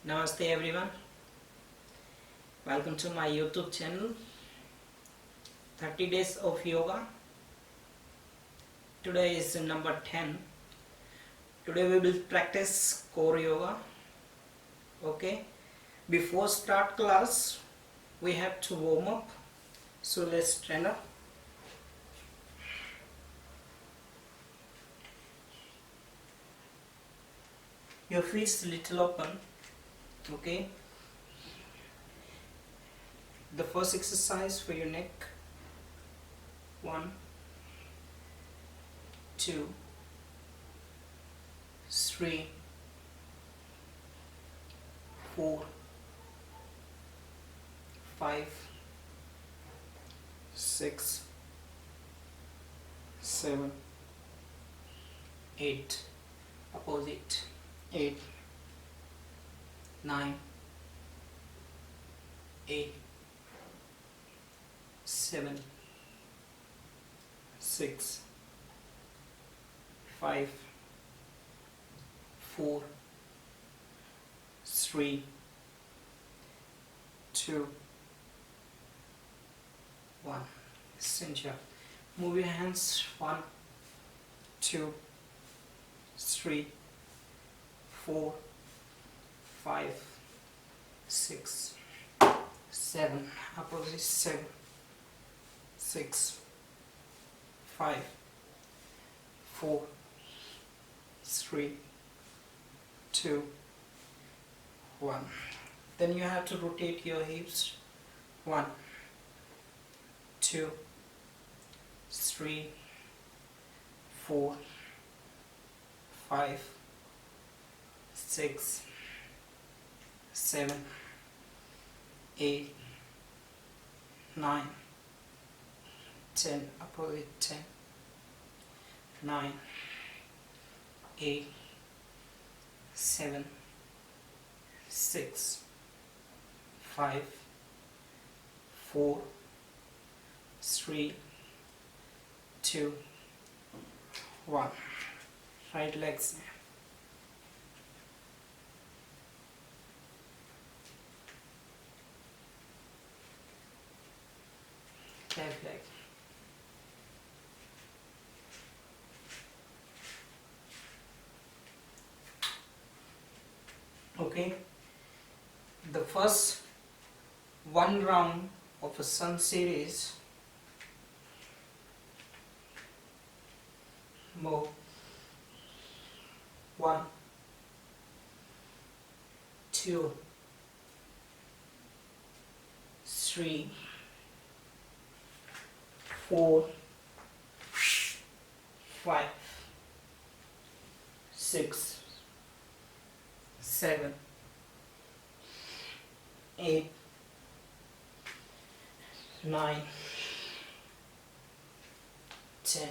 Namaste everyone. Welcome to my YouTube channel 30 days of yoga. Today is number 10. Today we will practice core yoga. Okay. Before start class we have to warm up. So let's stand up. Your feet little open. Okay. The first exercise for your neck. 1, 2, 3, 4, 5, 6, 7, 8. Opposite. 8, 9, 8, 7, 6, 5, 4, 3, 2, 1. Stand up. Move your hands. 1, 2, 3, 4, 5, 6, 7. Opposite. 7, 6, 5, 4, 3, 2, 1. Then you have to rotate your hips. 1, 2, 3, 4, 5, 6, 7, 8, 9, 10. Opposite. 10, 9, 8, 7, 6, 5, 4, 3, 2, 1. Right legs. Left leg. Okay. The first one round of a sun series. Move. 1, 2, 3, 4, 5, 6, 7, 8, 9, 10,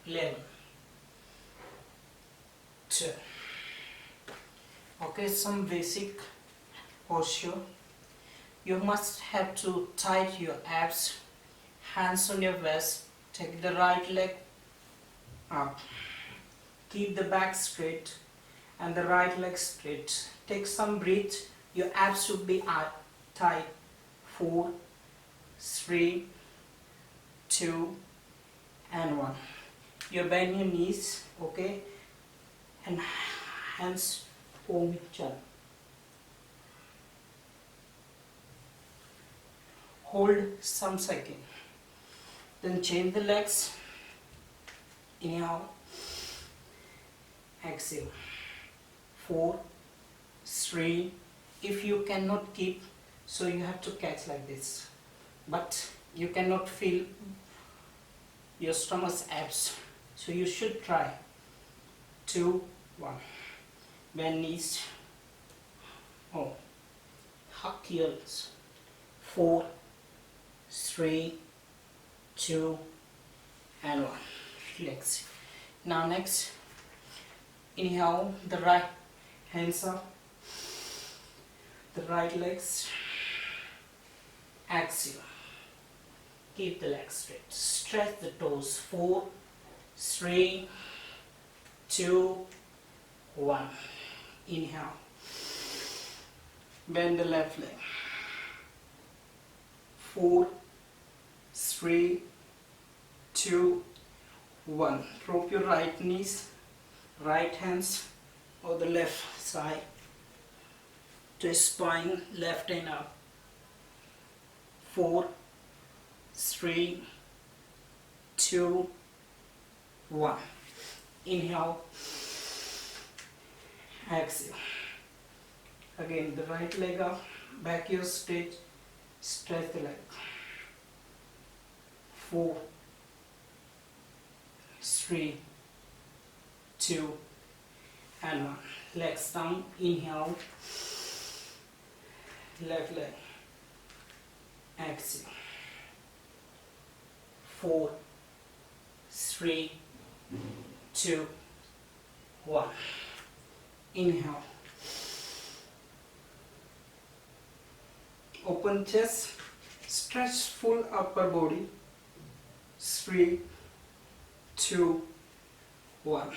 11, 12. Okay, some basic posture. You must have to tighten your abs, hands on your waist, take the right leg up, keep the back straight and the right leg straight. Take some breath, your abs should be tight. 4, 3, 2 and 1. You bend your knees, okay, and hands on each other. Hold some second. Then change the legs. Inhale. Exhale. 4, 3. If you cannot keep, so you have to catch like this. But you cannot feel your stomach's abs. So you should try. 2, 1. Bend knees. Oh. Hug heels. 4, 3, 2 and 1. Legs. Now next, inhale, the right hands up, the right legs. Exhale. Keep the legs straight. Stretch the toes. 4, 3, 2, 1. Inhale. Bend the left leg. 4, 3, 2, 1. Drop your right knees, right hands or the left side to spine, left hand up. 4, 3, 2, 1. Inhale. Exhale. Again, the right leg up, back heel straight, stretch the leg. 4, 3, 2, and 1. Legs down. Inhale. Left leg. Exhale. 4, 3, 2, 1. Inhale. Open chest. Stretch full upper body. 3, 2, 1.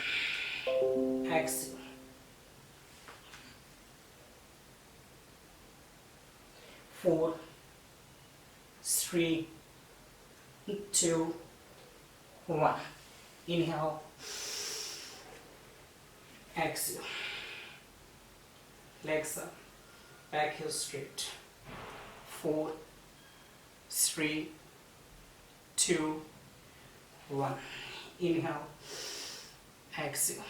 Exhale. 4, 3, 2, 1. Inhale. Exhale. Legs up. Back heel straight. 4, 3, 2, 1. Inhale. Exhale.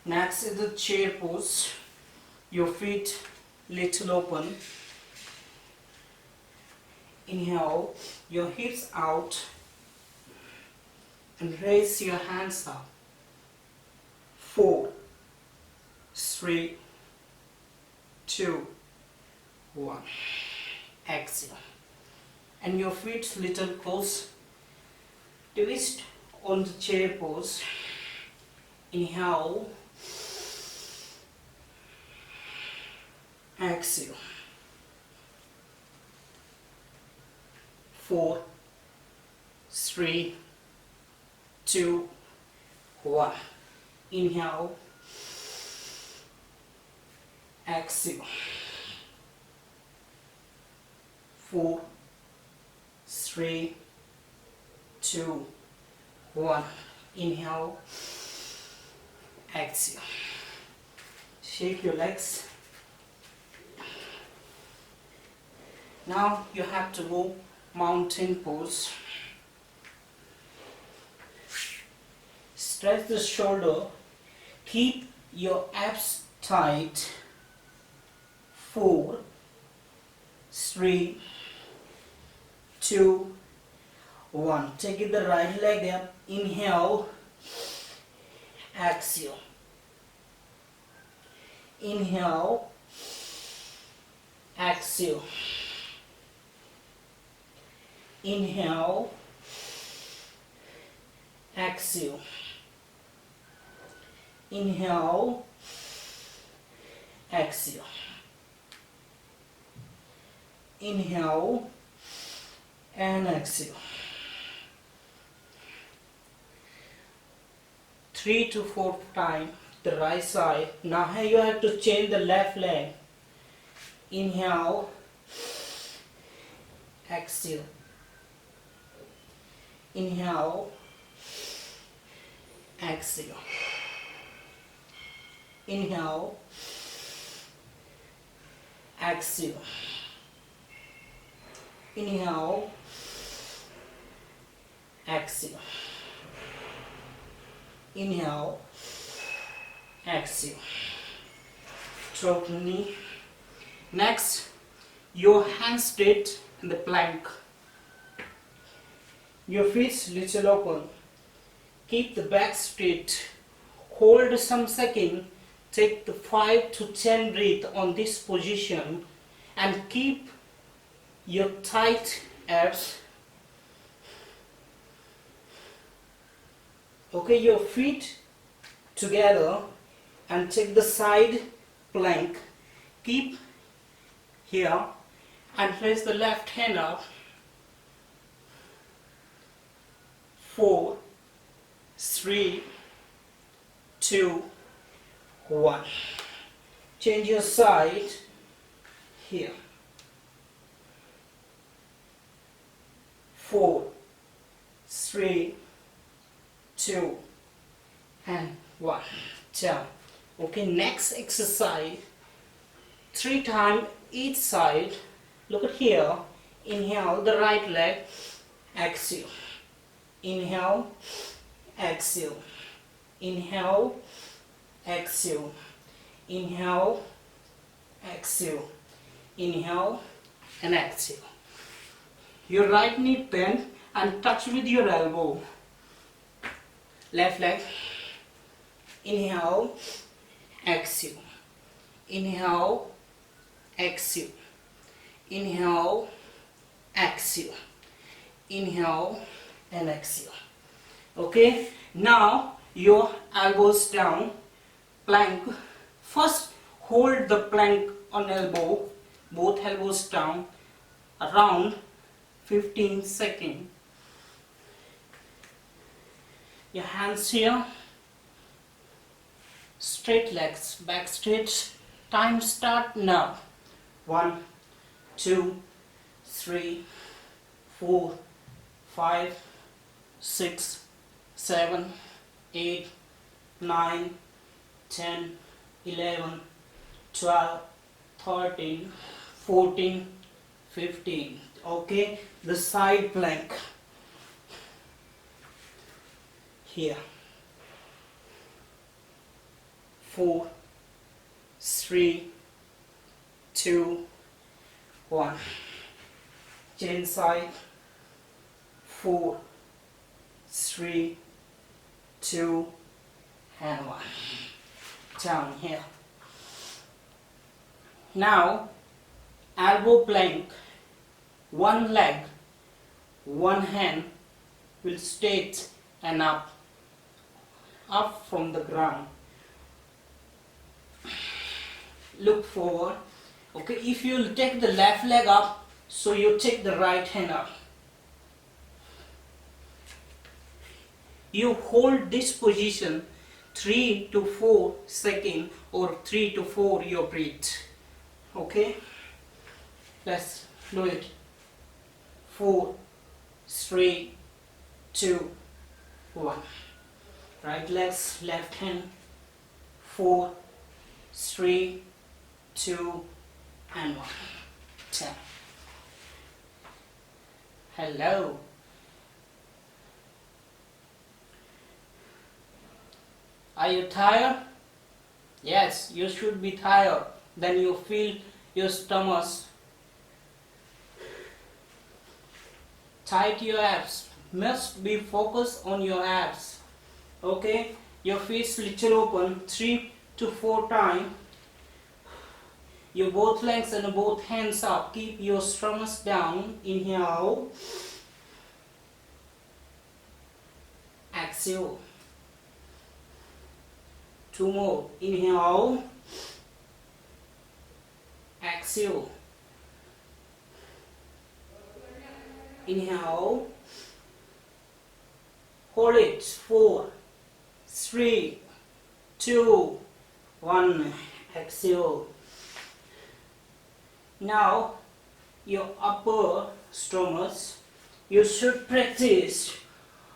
Next is the chair pose. Your feet little open. Inhale. Your hips out. And raise your hands up. 4, 3, 2, 1. Exhale. And your feet little close. Twist on the chair pose. Inhale. Exhale. 4, 3, 2, 1. Inhale. Exhale. 4, 3, 2, 1. Inhale. Exhale. Shake your legs. Now you have to go mountain pose. Stretch the shoulder. Keep your abs tight. 4, 3, 2, 1. Take it the right leg up. Inhale. Exhale. Inhale. Exhale. Inhale. Exhale. Inhale. Exhale. Inhale and exhale. 3 to 4 times the right side. Now here you have to change the left leg. Inhale. Exhale. Inhale. Exhale. Inhale. Exhale. Inhale. Exhale. Inhale. Exhale. Drop the knee. Next, your hands straight in the plank. Your feet little open. Keep the back straight. Hold some second. Take the 5 to 10 breath on this position and keep your tight abs. Okay, your feet together and take the side plank. Keep here and place the left hand up. 4, 3, 2, 1. Change your side here. 4, 3, 2, and 1. Down. Okay, next exercise. 3 times each side. Look at here. Inhale the right leg. Exhale. Inhale. Exhale. Inhale. Exhale. Inhale. Exhale. Inhale and exhale. Your right knee bend and touch with your elbow. Left leg. Inhale. Exhale. Inhale. Exhale. Inhale. Exhale. Inhale and exhale. Okay, now your elbows down, plank. First hold the plank on elbow, both elbows down, around 15 seconds. Your hands here, straight legs, back straight. Time start now. 1, 2, 3, 4, 5, 6, 7, 8, 9, 10, 11, 12, 13, 14, 15. Okay, the side plank here. 4, 3, 2, 1. Change side. 4, 3, 2, and 1. Down here. Now, elbow plank. One leg, one hand will straight and up from the ground. Look forward. Okay, if you take the left leg up, so you take the right hand up. You hold this position 3 to 4 seconds or 3 to 4 your breath. Okay, let's do it. 4, 3, 2, 1. Right legs, left hand. 4, 3, 2, and 1. 10. Hello. Are you tired? Yes, you should be tired. Then you feel your stomach. Tight your abs. Must be focused on your abs. Okay? Your face little open 3 to 4 times. Your both legs and both hands up. Keep your stomach down. Inhale. Exhale. 2 more. Inhale. Exhale. Inhale. Hold it. 4, 3, 2, 1. Exhale. Now, your upper stomach, you should practice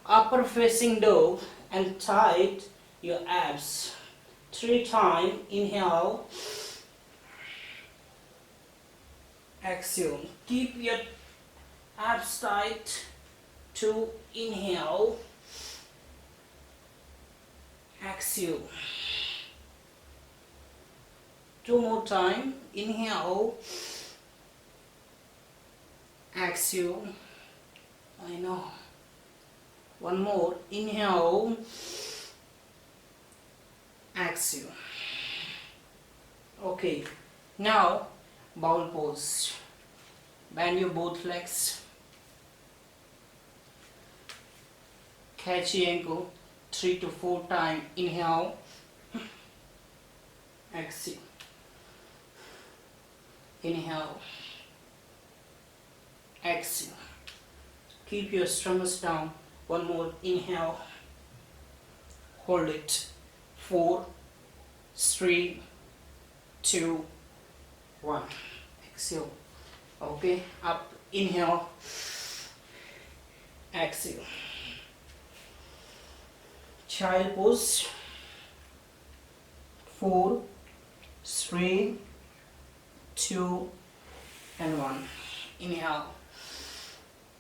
upper facing dog and tight your abs. 3 times. Inhale. Exhale. Keep your abs tight. 2. Inhale. Exhale. 2 more times. Inhale. Exhale. I know. 1 more. Inhale. Exhale. Okay. Now, bowl pose. Bend your both legs. Catch the ankle 3 to 4 times. Inhale. Exhale. Inhale. Exhale. Keep your stomach down. 1 more. Inhale. Hold it. 4, 3, 2, 1. Exhale. Okay, up, inhale, exhale. Child pose. 4, 3, 2, and 1. Inhale,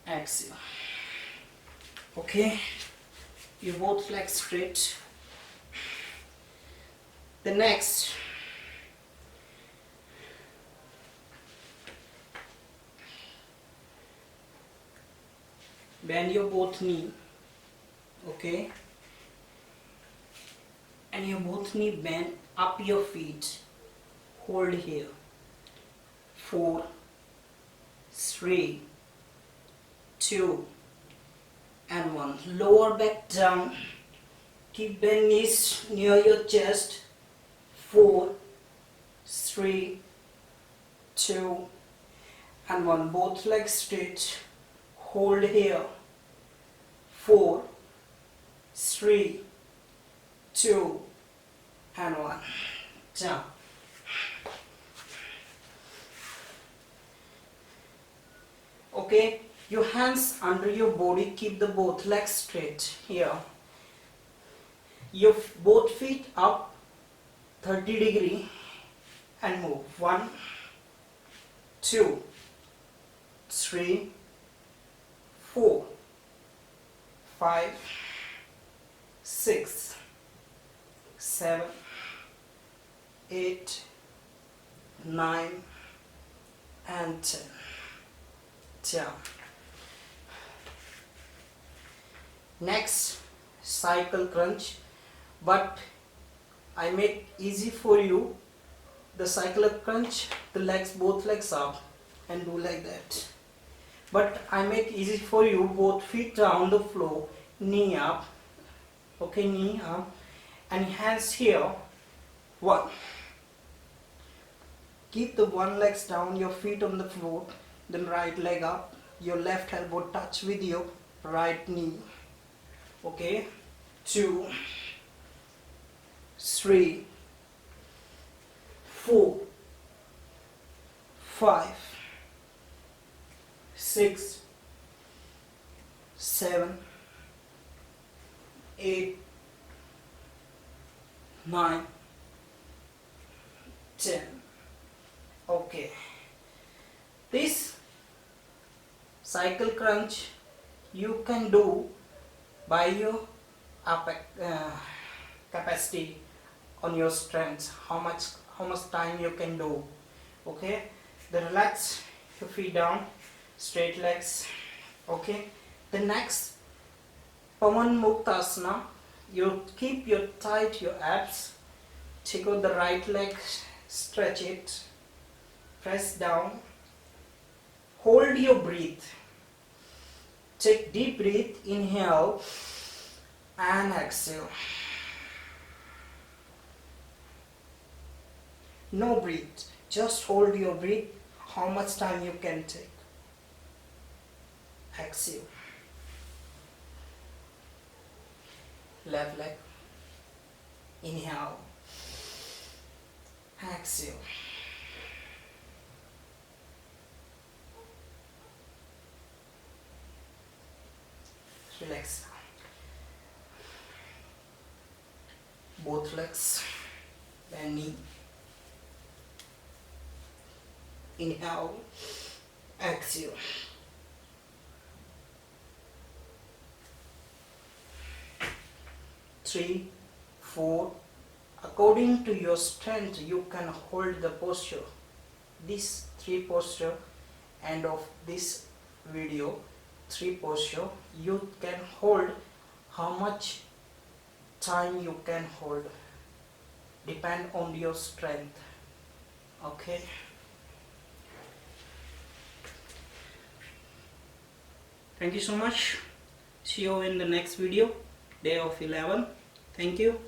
exhale. Okay, you both legs straight. The next, bend your both knee, okay, and your both knee bend up your feet. Hold here. 4, 3, 2, and 1. Lower back down. Keep the knees near your chest. 4, 3, 2, and 1. Both legs straight. Hold here. 4, 3, 2, and 1. Down. Okay, your hands under your body, keep the both legs straight here. Your both feet up 30 degree and move. 1, 2, 3, 4, 5, 6, 7, 8, 9, and 10. Down. Next, cycle crunch, but I make easy for you. The cycle crunch, the legs, both legs up, and do like that. But I make easy for you, both feet down the floor, knee up, okay, knee up, and hands here. 1. Keep the one legs down, your feet on the floor. Then right leg up, your left elbow touch with your right knee. Okay, 2, 3, 4, 5, 6, 7, 8, 9, 10. Okay. This cycle crunch you can do by your capacity on your strength, how much time you can do. Okay, then relax your feet down, straight legs. Okay, the next Pavan Muktasana, you keep your tight your abs, take out the right leg, stretch it, press down. Hold your breath. Take deep breath, inhale and exhale. No breath, just hold your breath, how much time you can take. Exhale. Left leg. Inhale. Exhale. Relax. Both legs, bend knee. Inhale, exhale. Three, 4. According to your strength, you can hold the posture. This 3 posture, end of this video. 3 posture you can hold, how much time you can hold, depend on your strength. Okay, thank you so much. See you in the next video, day of 11. Thank you.